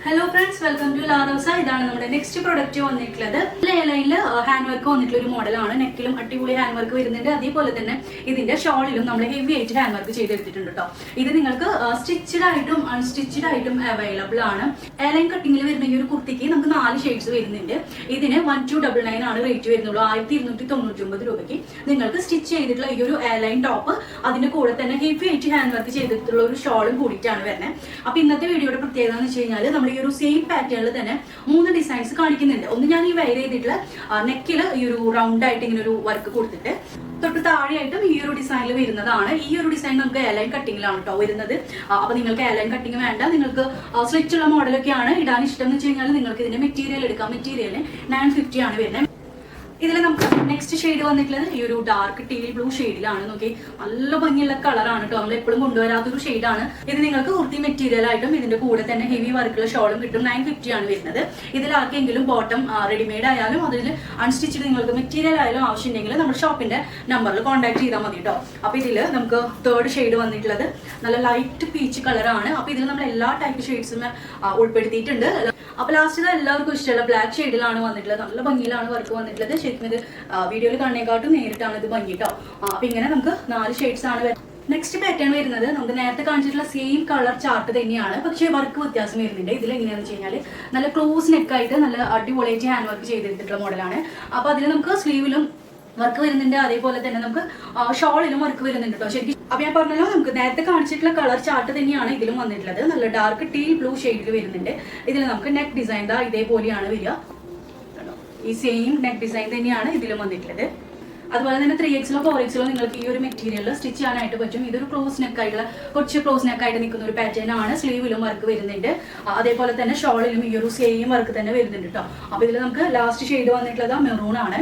Hello friends, welcome to La Rosa. ഇതാണ് നമ്മുടെ next product വന്നിട്ടുള്ളത്. ലൈനിൽ ഹാൻഡ് വർക്ക് വന്നിട്ടുള്ള ഒരു മോഡലാണ്. നെക്കിലും അടിപൊളി ഹാൻഡ് വർക്ക് വരുന്നുണ്ട്. അതേപോലെ തന്നെ ഇതിന്റെ ഷോളിലും നമ്മൾ ഹെവി ആയിട്ട് ഹാൻഡ് വർക്ക് ചെയ്തെടുത്തിട്ടുണ്ട് കേട്ടോ. ഇത് നിങ്ങൾക്ക് സ്റ്റിച്ചഡ് ആയിട്ടും അൺസ്റ്റിച്ചഡ് ആയിട്ടും അവൈലബിൾ ആണ്. എയർലൈൻ കട്ടിങ്ങിൽ വരുന്ന ഈ ഒരു കുർത്തിക്ക് നമുക്ക് 4 ഷെയ്ഡ്സ് വരുന്നുണ്ട്. ഇതിന് 1299 ആണ് റേറ്റ് വരുന്നുള്ളൂ. 1299 രൂപയ്ക്ക് നിങ്ങൾക്ക് സ്റ്റിച്ച് ചെയ്തിട്ടുള്ള ഈ ഒരു എയർലൈൻ ടോപ്പ് അതിന്റെ കൂടെ തന്നെ ഹെവി ആയിട്ട് ഹാൻഡ് വർക്ക് ചെയ്തിട്ടുള്ള ഒരു ഷോളും കൂടിയിട്ടാണ് വരുന്നത്. അപ്പൊ ഇന്നത്തെ വീഡിയോയുടെ പ്രത്യേകത എന്ന് വെച്ച് കഴിഞ്ഞാൽ നമ്മൾ ഈ ഒരു സെയിം പാറ്റേണിൽ തന്നെ 3 ഡിസൈൻസ് കാണിക്കുന്നുണ്ട്. ഒന്ന് ഞാൻ ഈ വെയർ ചെയ്തിട്ടുള്ള നെക്കിൽ ഈ ഒരു റൗണ്ട് ആയിട്ട് ഇങ്ങനെ ഒരു വർക്ക് കൊടുത്തിട്ട് തൊട്ട് താഴെയായിട്ടും ഈ ഒരു ഡിസൈനിൽ വരുന്നതാണ്. ഈ ഒരു ഡിസൈൻ നമുക്ക് എയർലൈൻ കട്ടിങ്ങിലാണ് കേട്ടോ വരുന്നത്. അപ്പൊ നിങ്ങൾക്ക് എയർലൈൻ കട്ടിങ് വേണ്ട, നിങ്ങൾക്ക് സ്ലിറ്റ് ഉള്ള മോഡലൊക്കെയാണ് ഇടാൻ ഇഷ്ടം എന്ന് വെച്ച് കഴിഞ്ഞാൽ നിങ്ങൾക്ക് ഇതിന്റെ മെറ്റീരിയൽ എടുക്കാം. മെറ്റീരിയൽ 950 ആണ് വരുന്നത്. ഇതിൽ നമുക്ക് നെക്സ്റ്റ് ഷെയ്ഡ് വന്നിട്ടുള്ളത് ഈ ഒരു ഡാർക്ക് ടീൽ ബ്ലൂ ഷെയ്ഡിലാണ്. നോക്കി, നല്ല ഭംഗിയുള്ള കളറാണ് കേട്ടോ. നമ്മൾ എപ്പോഴും കൊണ്ടുവരാത്തൊരു ഷെയ്ഡാണ് ഇത്. നിങ്ങൾക്ക് കുർത്തി മെറ്റീരിയൽ ആയിട്ടും ഇതിന്റെ കൂടെ തന്നെ ഹെവി വർക്കുള്ള ഷോളും കിട്ടും. 950 ആണ് വരുന്നത്. ഇതിലാർക്കെങ്കിലും ബോട്ടം റെഡിമെയ്ഡ് ആയാലും അതിൽ അൺസ്റ്റിച്ചഡ് നിങ്ങൾക്ക് മെറ്റീരിയൽ ആയാലും ആവശ്യമുണ്ടെങ്കിൽ നമ്മുടെ ഷോപ്പിന്റെ നമ്പറിൽ കോൺടാക്ട് ചെയ്താൽ മതി കേട്ടോ. അപ്പൊ ഇതിൽ നമുക്ക് തേർഡ് ഷെയ്ഡ് വന്നിട്ടുള്ളത് നല്ല ലൈറ്റ് പീച്ച് കളറാണ്. അപ്പൊ ഇതിൽ നമ്മൾ എല്ലാ ടൈപ്പ് ഷെയ്ഡ്സും ഉൾപ്പെടുത്തിയിട്ടുണ്ട്. അപ്പൊ ലാസ്റ്റ് എല്ലാവർക്കും ഇഷ്ടമുള്ള ബ്ലാക്ക് ഷെയ്ഡിലാണ് വന്നിട്ടുള്ളത്. നല്ല ഭംഗിയിലാണ് വർക്ക് വന്നിട്ടുള്ളത്. ശരിക്കും ഇത് വീഡിയോയിൽ കാണുന്നേക്കാട്ടും നേരിട്ടാണ് ഇത് ഭംഗി കേട്ടോ. അപ്പൊ ഇങ്ങനെ നമുക്ക് 4 ഷെയ്ഡ്സ് ആണ്. നെക്സ്റ്റ് പാറ്റേൺ വരുന്നത് നമുക്ക് നേരത്തെ കാണിച്ചിട്ടുള്ള സെയിം കളർ ചാർട്ട് തന്നെയാണ്, പക്ഷേ വർക്ക് വ്യത്യാസം വരുന്നുണ്ട്. ഇതിൽ എങ്ങനെയാണെന്ന് വെച്ച് കഴിഞ്ഞാൽ നല്ല ക്ലോസ് നെക്കായിട്ട് നല്ല അടിപൊളിയായിട്ട് ഹാൻഡ് വർക്ക് ചെയ്തെടുത്തിട്ടുള്ള മോഡലാണ്. അപ്പൊ അതിൽ നമുക്ക് സ്ലീവിലും വർക്ക് വരുന്നുണ്ട്, അതേപോലെ തന്നെ നമുക്ക് ഷോളിലും വർക്ക് വരുന്നുണ്ട് കേട്ടോ. ശരിക്കും അപ്പൊ ഞാൻ പറഞ്ഞല്ലോ, നമുക്ക് നേരത്തെ കാണിച്ചിട്ടുള്ള കളർ ചാർട്ട് തന്നെയാണ് ഇതിലും വന്നിട്ടുള്ളത്. നല്ല ഡാർക്ക് ടീൽ ബ്ലൂ ഷെയ്ഡിൽ വരുന്നുണ്ട്. ഇതിൽ നമുക്ക് നെക്ക് ഡിസൈൻ ഇതേപോലെയാണ് വരിക. ഈ സെയിം നെക്ക് ഡിസൈൻ തന്നെയാണ് ഇതിലും വന്നിട്ടുള്ളത്. അതുപോലെ തന്നെ 3Xലോ 4Xലോ നിങ്ങൾക്ക് ഈ ഒരു മെറ്റീരിയൽ സ്റ്റിച്ച് ചെയ്യാനായിട്ട് പറ്റും. ഇതൊരു ക്ലോസ് നെക്കായിട്ടുള്ള കുറച്ച് ക്ലോസ് നെക്കായിട്ട് നിൽക്കുന്ന ഒരു പാറ്റേൺ ആണ്. സ്ലീവിലും വർക്ക് വരുന്നുണ്ട്, അതേപോലെ തന്നെ ഷോളിലും ഈ ഒരു സെയിം വർക്ക് തന്നെ വരുന്നുണ്ട് കേട്ടോ. അപ്പൊ ഇതിൽ നമുക്ക് ലാസ്റ്റ് ഷെയ്ഡ് വന്നിട്ടുള്ളത് മെറൂൺ ആണ്.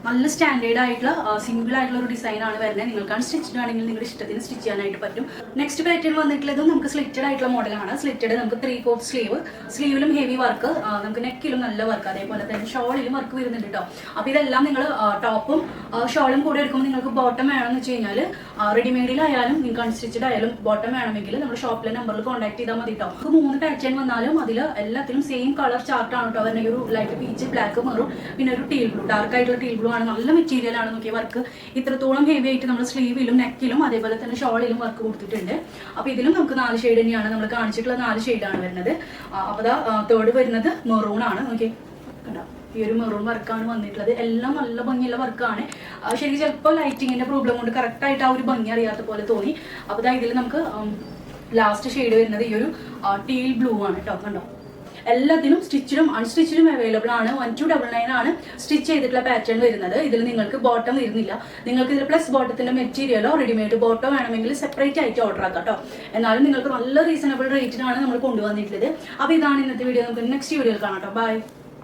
നല്ല സ്റ്റാൻഡേർഡ് ആയിട്ടുള്ള സിംഗിൾ ആയിട്ടുള്ള ഒരു ഡിസൈൻ ആണ് വരുന്നത്. നിങ്ങൾക്കാണ് സ്റ്റിച്ചഡ് ആണെങ്കിൽ നിങ്ങളുടെ ഇഷ്ടത്തിന് സ്റ്റിച്ച് ചെയ്യാനായിട്ട് പറ്റും. നെക്സ്റ്റ് പാറ്റേൺ വന്നിട്ടുള്ളത് നമുക്ക് സ്ലിറ്റഡ് ആയിട്ടുള്ള മോഡലാണ്. സ്ലിറ്റഡ് നമുക്ക് 3/4 സ്ലീവ്, സ്ലീവിലും ഹെവി വർക്ക്, നമുക്ക് നെക്കിലും നല്ല വർക്ക്, അതേപോലെ തന്നെ ഷോളിലും വർക്ക് വരുന്നുണ്ട് കേട്ടോ. അപ്പൊ ഇതെല്ലാം നിങ്ങൾ ടോപ്പും ഷോളും കൂടെ എടുക്കുമ്പോൾ നിങ്ങൾക്ക് ബോട്ടം വേണമെന്ന് വെച്ച് കഴിഞ്ഞാൽ റെഡിമെയ്ഡിലായാലും നിങ്ങൾക്ക് അൺസ്റ്റിച്ചഡ് ആയാലും ബോട്ടം വേണമെങ്കിൽ നമ്മുടെ ഷോപ്പിലെ നമ്പറിൽ കോൺടാക്ട് ചെയ്താൽ മതി കേട്ടോ. നമുക്ക് 3 പാറ്റേൺ വന്നാലും അതിൽ എല്ലാത്തിലും സെയിം കളർ ചാർട്ടാണ് കേട്ടോ. അവരുടെ ഒരു ലൈറ്റ് പീച്ച്, ബ്ലാക്ക്, മെറൂൺ, പിന്നെ ഒരു ടീൽ ബ്ലൂ, ഡാർക്ക് ആയിട്ടുള്ള ടീൽ ബ്ലൂ ആണ്. നല്ല മെറ്റീരിയൽ ആണ്. നോക്കിയ വർക്ക് ഇത്രത്തോളം ഹെവി ആയിട്ട് നമ്മൾ സ്ലീവിലും നെക്കിലും അതേപോലെ തന്നെ ഷോളിലും വർക്ക് കൊടുത്തിട്ടുണ്ട്. അപ്പൊ ഇതിലും നമുക്ക് 4 ഷെയ്ഡ് തന്നെയാണ് നമ്മൾ കാണിച്ചിട്ടുള്ള 4 ഷെയ്ഡാണ് വരുന്നത്. അപ്പൊ തേർഡ് വരുന്നത് മെറൂൺ ആണ്. നോക്കി, ഈ ഒരു മെറൂൺ വർക്കാണ് വന്നിട്ടുള്ളത്. എല്ലാം നല്ല ഭംഗിയുള്ള വർക്കാണ്. ശരിക്കും ചിലപ്പോൾ ലൈറ്റിങ്ങിന്റെ പ്രോബ്ലം കൊണ്ട് കറക്റ്റ് ആയിട്ട് ആ ഒരു ഭംഗി അറിയാത്ത പോലെ തോന്നി. അപ്പൊ ഇതിൽ നമുക്ക് ലാസ്റ്റ് ഷെയ്ഡ് വരുന്നത് ഈ ഒരു ടീൽ ബ്ലൂ ആണ് കേട്ടോ. കണ്ടോ, എല്ലാത്തിനും സ്റ്റിച്ചിലും അൺസ്റ്റിച്ചിലും അവൈലബിൾ ആണ്. 1299 ആണ് സ്റ്റിച്ച് ചെയ്തിട്ടുള്ള പാറ്റേൺ വരുന്നത്. ഇതിൽ നിങ്ങൾക്ക് ബോട്ടം വരുന്നില്ല. നിങ്ങൾക്ക് ഇതിൽ പ്ലസ് ബോട്ടത്തിന്റെ മെറ്റീരിയലോ റെഡിമെയ്ഡ് ബോട്ടോ വേണമെങ്കിൽ സെപ്പറേറ്റ് ആയിട്ട് ഓർഡർ ആക്കാം കേട്ടോ. എന്നാലും നിങ്ങൾക്ക് നല്ല റീസണബിൾ റേറ്റിനാണ് നമ്മൾ കൊണ്ടുവന്നിട്ടുള്ളത്. അപ്പൊ ഇതാണ് ഇന്നത്തെ വീഡിയോ. നമുക്ക് നെക്സ്റ്റ് വീഡിയോയിൽ കാണാം കേട്ടോ. ബൈ.